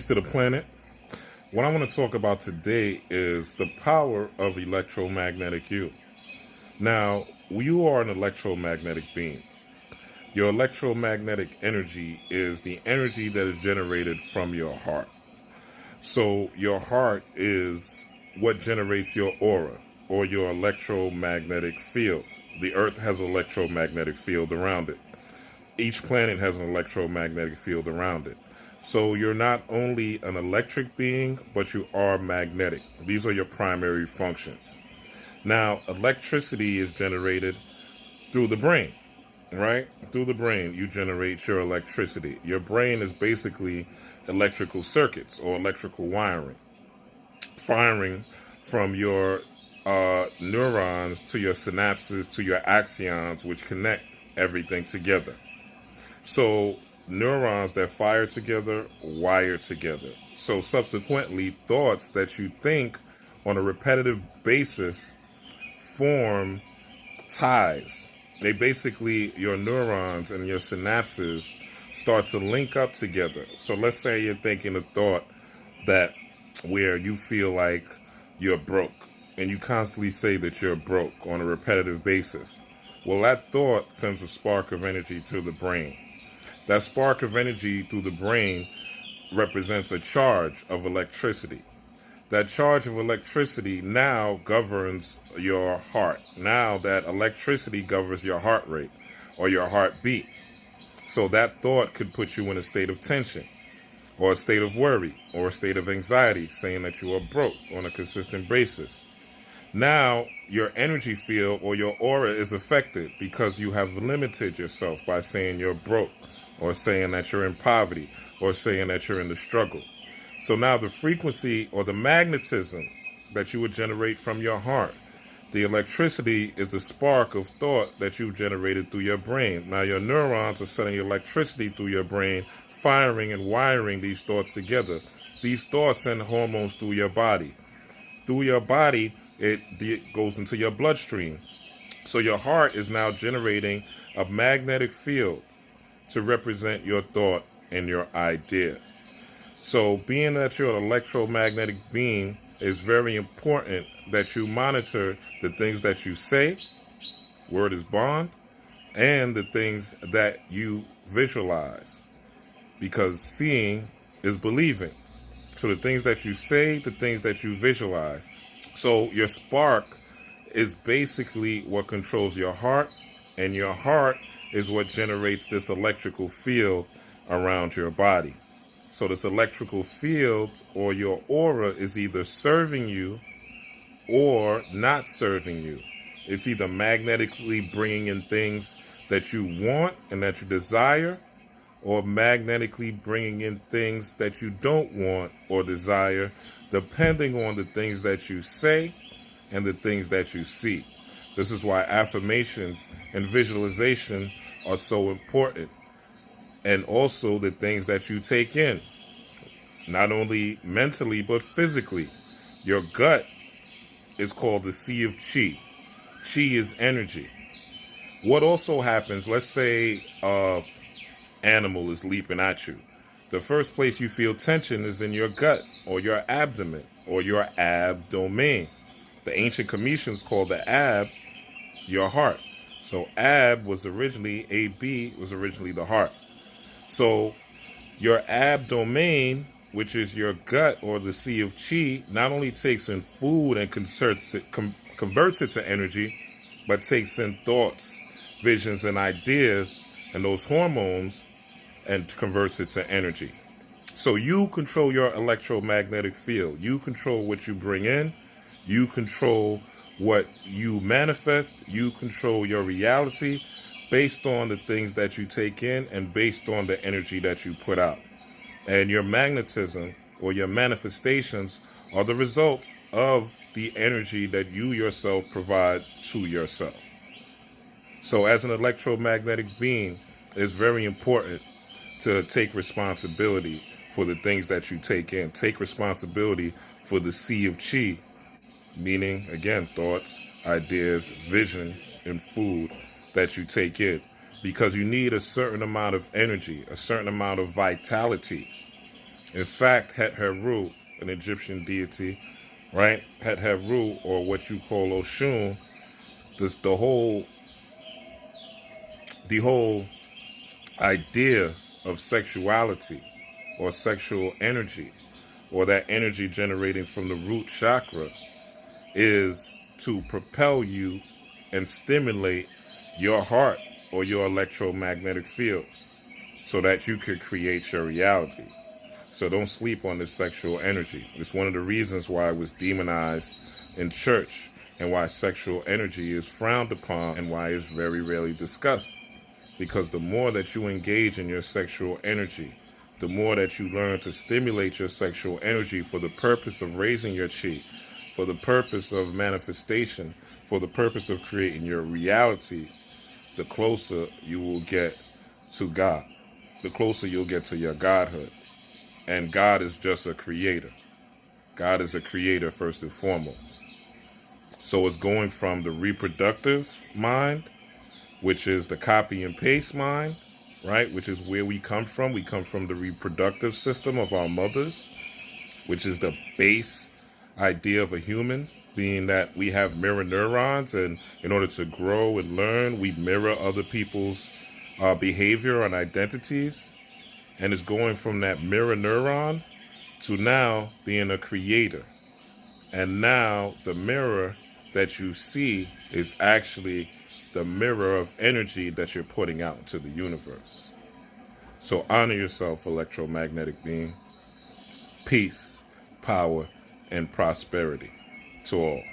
to the planet. What I want to talk about today is the power of electromagnetic you. Now, you are an electromagnetic being. Your electromagnetic energy is the energy that is generated from your heart. So your heart is what generates your aura or your electromagnetic field. The earth has an electromagnetic field around it. Each planet has an electromagnetic field around it. So you're not only an electric being, but you are magnetic. These are your primary functions. Now, electricity is generated through the brain, right? Through the brain, you generate your electricity. Your brain is basically electrical circuits or electrical wiring, firing from your neurons to your synapses to your axons, which connect everything together. So neurons that fire together wire together. So subsequently, thoughts that you think on a repetitive basis form ties. They basically, your neurons and your synapses start to link up together. So let's say you're thinking a thought that where you feel like you're broke, and you constantly say that you're broke on a repetitive basis. Well, that thought sends a spark of energy to the brain. That spark of energy through the brain represents a charge of electricity. That charge of electricity now governs your heart. Now that electricity governs your heart rate or your heartbeat. So that thought could put you in a state of tension or a state of worry or a state of anxiety, saying that you are broke on a consistent basis. Now your energy field or your aura is affected because you have limited yourself by saying you're broke, or saying that you're in poverty, or saying that you're in the struggle. So now the frequency or the magnetism that you would generate from your heart, the electricity is the spark of thought that you generated through your brain. Now your neurons are sending electricity through your brain, firing and wiring these thoughts together. These thoughts send hormones through your body. Through your body, it goes into your bloodstream. So your heart is now generating a magnetic field to represent your thought and your idea. So being that you're an electromagnetic being, it's very important that you monitor the things that you say, word is bond, and the things that you visualize, because seeing is believing. So the things that you say, the things that you visualize. So your spark is basically what controls your heart, and your heart is what generates this electrical field around your body. So this electrical field or your aura is either serving you or not serving you. It's either magnetically bringing in things that you want and that you desire, or magnetically bringing in things that you don't want or desire, depending on the things that you say and the things that you see. This is why affirmations and visualization are so important. And also the things that you take in, not only mentally, but physically. Your gut is called the sea of chi. Chi is energy. What also happens, let's say an animal is leaping at you. The first place you feel tension is in your gut or your abdomen or your abdomen. The ancient Cometians called the ab your heart. So ab was originally, AB was originally the heart. So your abdomen, which is your gut or the sea of chi, not only takes in food and converts it to energy, but takes in thoughts, visions, and ideas, and those hormones, and converts it to energy. So you control your electromagnetic field. You control what you bring in. You control what you manifest. You control your reality based on the things that you take in and based on the energy that you put out. And your magnetism or your manifestations are the results of the energy that you yourself provide to yourself. So as an electromagnetic being, it's very important to take responsibility for the things that you take in. Take responsibility for the sea of chi, meaning, again, thoughts, ideas, visions, and food that you take in. Because you need a certain amount of energy, a certain amount of vitality In fact, Het Heru, an Egyptian deity, right? Het Heru, or what you call Oshun, this the whole idea of sexuality or sexual energy or that energy generating from the root chakra is to propel you and stimulate your heart or your electromagnetic field so that you could create your reality. So don't sleep on this sexual energy. It's one of the reasons why it was demonized in church and why sexual energy is frowned upon and why it's very rarely discussed. Because the more that you engage in your sexual energy, the more that you learn to stimulate your sexual energy for the purpose of raising your chi, for the purpose of manifestation, for the purpose of creating your reality, the closer you will get to God, the closer you'll get to your godhood. And God is just a creator. God is a creator first and foremost. So it's going from the reproductive mind, which is the copy and paste mind, right? Which is where we come from. We come from the reproductive system of our mothers, which is the base idea of a human, being that we have mirror neurons, and in order to grow and learn, we mirror other people's behavior and identities. And it's going from that mirror neuron to now being a creator. And now the mirror that you see is actually the mirror of energy that you're putting out into the universe. So honor yourself, electromagnetic being. Peace, power, and prosperity to all.